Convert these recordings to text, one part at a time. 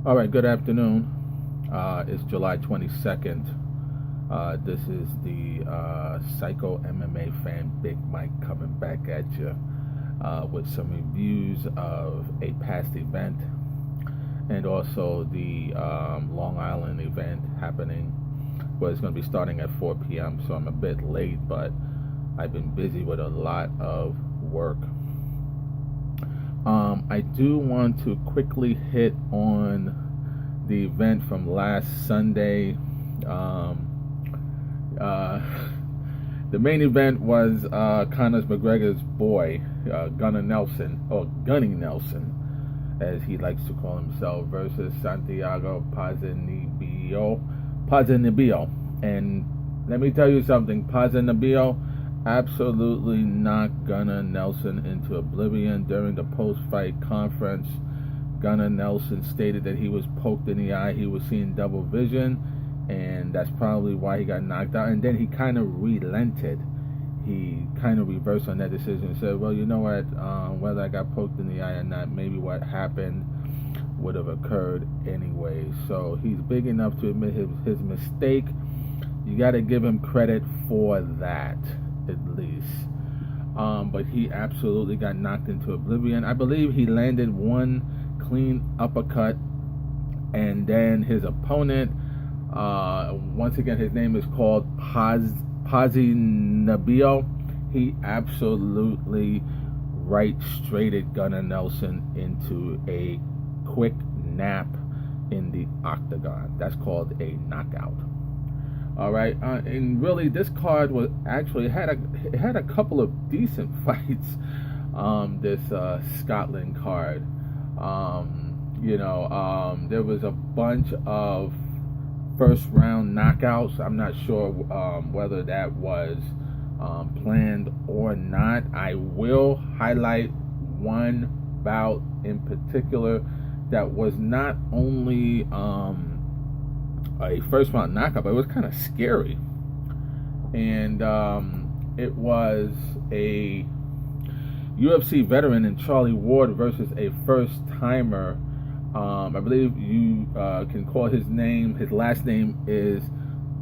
All right, good afternoon. It's July 22nd. This is the Psycho MMA fan, Big Mike, coming back at you with some reviews of a past event and also the Long Island event happening. Well, it's going to be starting at 4 p.m., so I'm a bit late, but I've been busy with a lot of work. I do want to quickly hit on the event from last Sunday. The main event was Conor McGregor's boy, Gunnar Nelson, or Gunny Nelson, as he likes to call himself, versus Santiago Ponzinibbio. And let me tell you something, Ponzinibbio absolutely knocked Gunnar Nelson into oblivion. During the post-fight conference, Gunnar Nelson stated that he was poked in the eye, he was seeing double vision, and that's probably why he got knocked out. And then he kind of relented. He kind of reversed on that decision and said, well, you know what, whether I got poked in the eye or not, maybe what happened would have occurred anyway. So he's big enough to admit his mistake. You got to give him credit for that, at least. But he absolutely got knocked into oblivion. I believe he landed one clean uppercut, and then his opponent, once again, his name is called Ponzinibbio. He absolutely right-straighted Gunnar Nelson into a quick nap in the octagon. That's called a knockout. All right, and really, this card was actually had a couple of decent fights. This Scotland card, there was a bunch of first round knockouts. I'm not sure whether that was planned or not. I will highlight one bout in particular that was not only a first round knockout, but it was kind of scary. And it was a UFC veteran in Charlie Ward versus a first timer. I believe you can call his last name is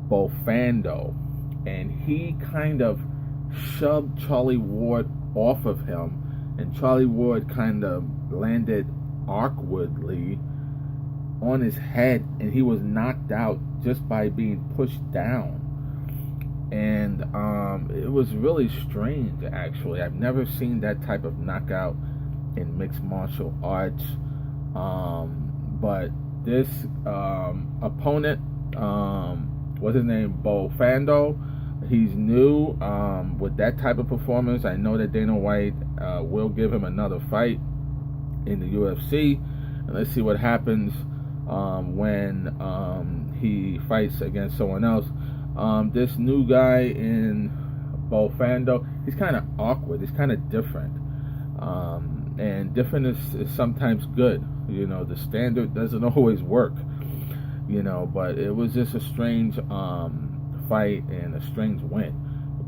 Bofando, and he kind of shoved Charlie Ward off of him, and Charlie Ward kind of landed awkwardly on his head, and he was knocked out just by being pushed down. And it was really strange, actually. I've never seen that type of knockout in mixed martial arts. But this opponent, what's his name, Bofando, he's new with that type of performance. I know that Dana White will give him another fight in the UFC, and let's see what happens when he fights against someone else. This new guy in Bofando, he's kind of awkward. He's kind of different. And different is sometimes good. The standard doesn't always work. But it was just a strange fight and a strange win.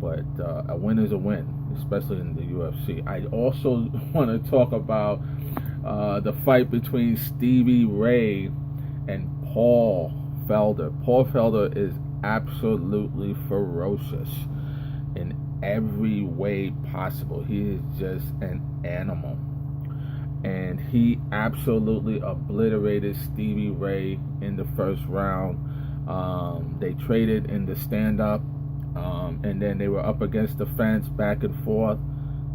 But a win is a win, especially in the UFC. I also want to talk about the fight between Stevie Ray and Paul Felder. Paul Felder is absolutely ferocious in every way possible. He is just an animal. And he absolutely obliterated Stevie Ray in the first round. They traded in the stand-up, and then they were up against the fence, back and forth.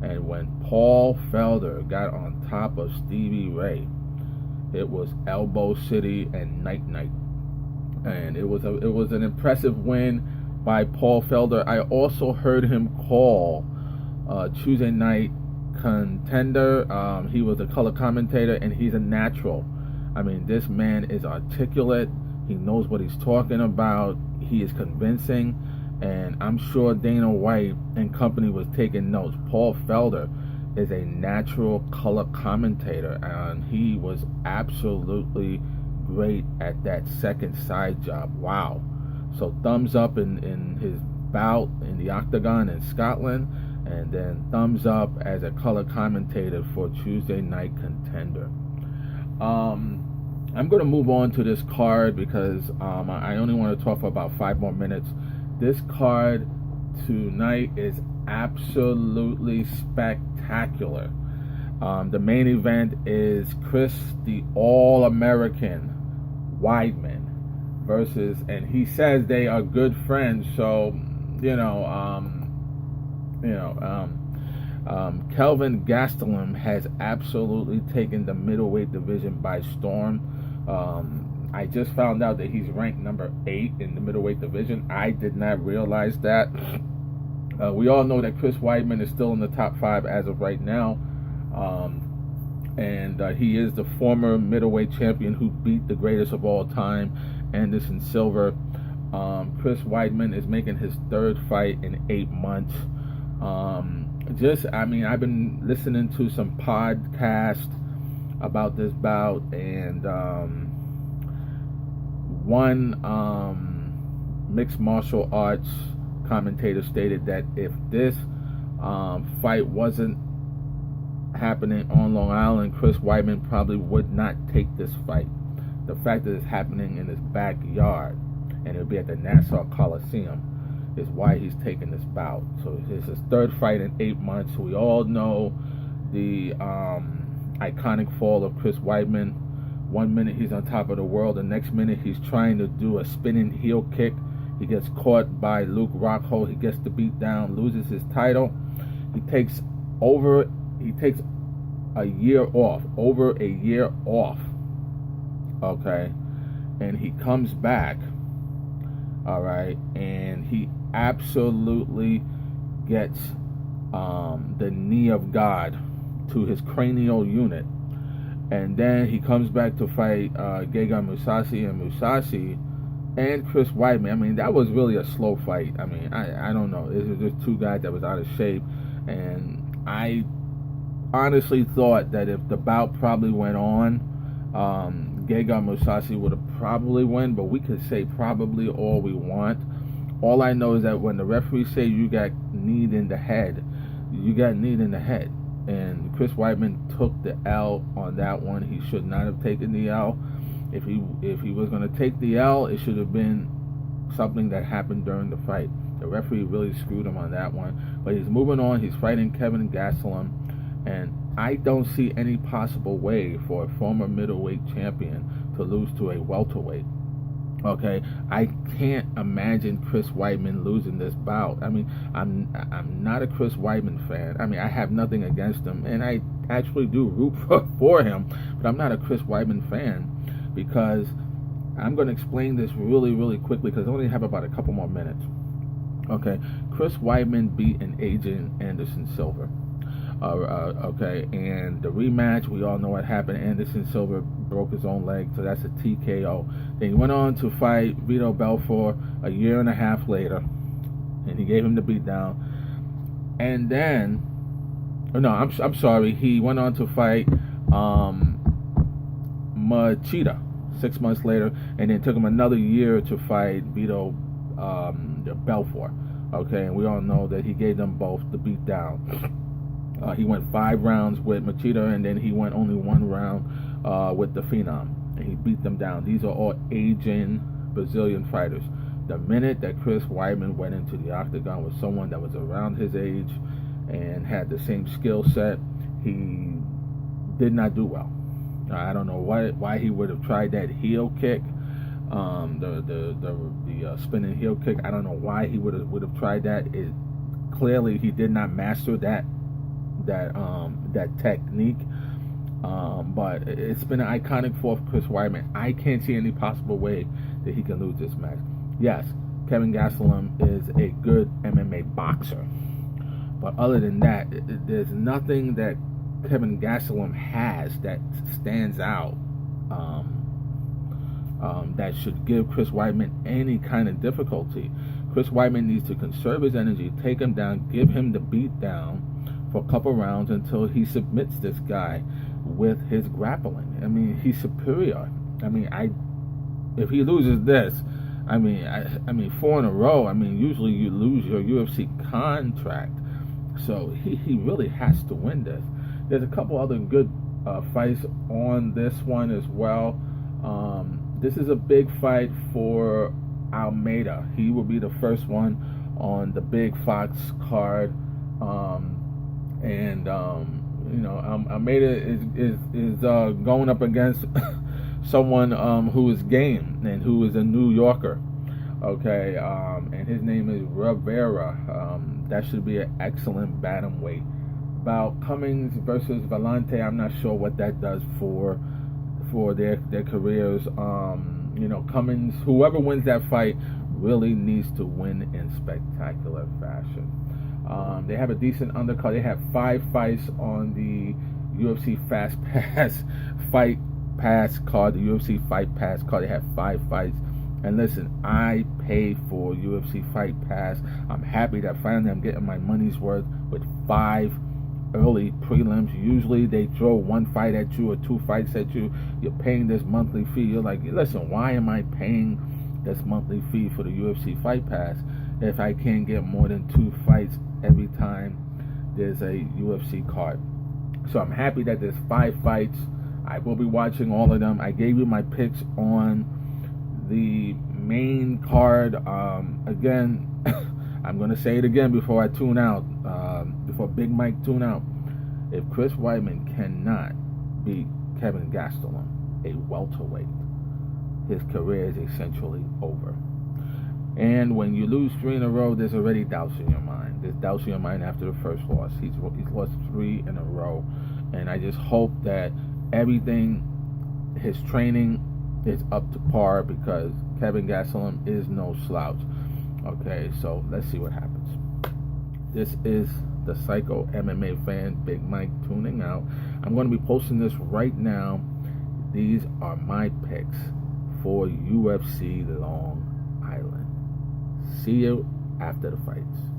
And when Paul Felder got on top of Stevie Ray, it was Elbow City and night-night. And it was an impressive win by Paul Felder. I also heard him call Tuesday Night Contender. He was a color commentator, and he's a natural. I mean, this man is articulate. He knows what he's talking about. He is convincing, and I'm sure Dana White and company was taking notes. Paul Felder is a natural color commentator, and he was absolutely great at that second side job. Wow. So thumbs up in his bout in the octagon in Scotland, and then thumbs up as a color commentator for Tuesday Night Contender. I'm going to move on to this card because I only want to talk for about 5 more minutes. This card tonight is absolutely spectacular. The main event is Chris, the All-American Weidman, versus, and he says they are good friends. So, Kelvin Gastelum has absolutely taken the middleweight division by storm. I just found out that he's ranked number 8 in the middleweight division. I did not realize that. We all know that Chris Weidman is still in the top 5 as of right now. And he is the former middleweight champion who beat the greatest of all time, Anderson Silva. Chris Weidman is making his 3rd fight in 8 months. I've been listening to some podcasts about this bout, and one mixed martial arts commentator stated that if this fight wasn't happening on Long Island, Chris Weidman probably would not take this fight. The fact that it's happening in his backyard and it'll be at the Nassau Coliseum is why he's taking this bout. So it's his 3rd fight in 8 months. We all know the iconic fall of Chris Weidman. 1 minute he's on top of the world, the next minute he's trying to do a spinning heel kick. He gets caught by Luke Rockhold. He gets the beat down, loses his title. He takes a year off, over a year off, okay, and he comes back, all right, and he absolutely gets the knee of God to his cranial unit, and then he comes back to fight Gegard Mousasi, and Mousasi and Chris Weidman. I mean, that was really a slow fight. I mean, I don't know. It was just 2 guys that was out of shape, and I honestly thought that if the bout probably went on, Gegard Mousasi would have probably won, but we could say probably all we want. All I know is that when the referee say you got kneed in the head, you got kneed in the head. And Chris Weidman took the L on that one. He should not have taken the L. If he was going to take the L, it should have been something that happened during the fight. The referee really screwed him on that one. But he's moving on. He's fighting Kevin Gastelum. And I don't see any possible way for a former middleweight champion to lose to a welterweight. Okay, I can't imagine Chris Weidman losing this bout. I mean, I'm not a Chris Weidman fan. I mean, I have nothing against him, and I actually do root for him, but I'm not a Chris Weidman fan because I'm going to explain this really, really quickly because I only have about a couple more minutes. Okay, Chris Weidman beat an aging Anderson Silva. Okay, and the rematch, we all know what happened. Anderson Silva broke his own leg, so that's a TKO. Then he went on to fight Vito Belfort a year and a half later, and he gave him the beatdown. And then, I'm sorry, he went on to fight Machida 6 months later, and then took him another year to fight Vito Belfort. Okay, and we all know that he gave them both the beatdown. He went 5 rounds with Machida, and then he went only 1 round with the Phenom, and he beat them down. These are all aging Brazilian fighters. The minute that Chris Weidman went into the octagon with someone that was around his age and had the same skill set, he did not do well. I don't know why he would have tried that heel kick, the spinning heel kick. I don't know why he would have tried that. Clearly, he did not master that technique, but it's been an iconic for Chris Weidman. I can't see any possible way that he can lose this match. Yes, Kevin Gastelum is a good MMA boxer, but other than that, there's nothing that Kevin Gastelum has that stands out that should give Chris Weidman any kind of difficulty. Chris Weidman needs to conserve his energy, take him down, give him the beat down for a couple rounds until he submits this guy with his grappling. I mean, he's superior. I mean, if he loses this, I mean 4 in a row. I mean, usually you lose your UFC contract. So he really has to win this. There's a couple other good fights on this one as well. This is a big fight for Almeida. He will be the first one on the big Fox card, Almeida is going up against someone who is game and who is a New Yorker. Okay, and his name is Rivera. That should be an excellent bantamweight. About Cummings versus Valiante, I'm not sure what that does for their careers. Cummings, whoever wins that fight, really needs to win in spectacular fashion. They have a decent undercard. They have 5 fights on the UFC Fast Pass Fight Pass card. The UFC Fight Pass card. They have 5 fights. And listen, I pay for UFC Fight Pass. I'm happy that finally I'm getting my money's worth with 5 early prelims. Usually they throw 1 fight at you or 2 fights at you. You're paying this monthly fee. You're like, listen, why am I paying this monthly fee for the UFC Fight Pass if I can't get more than 2 fights every time there's a UFC card? So I'm happy that there's 5 fights. I will be watching all of them. I gave you my picks on the main card. Again, I'm going to say it again before I tune out, before Big Mike tune out. If Chris Weidman cannot beat Kevin Gastelum, a welterweight, his career is essentially over. And when you lose 3 in a row, there's already doubts in your mind. There's doubts in your mind after the first loss. He's lost 3 in a row. And I just hope that everything, his training is up to par, because Kevin Gastelum is no slouch. Okay, so let's see what happens. This is the Psycho MMA fan, Big Mike, tuning out. I'm going to be posting this right now. These are my picks for UFC Long Island. See you after the fights.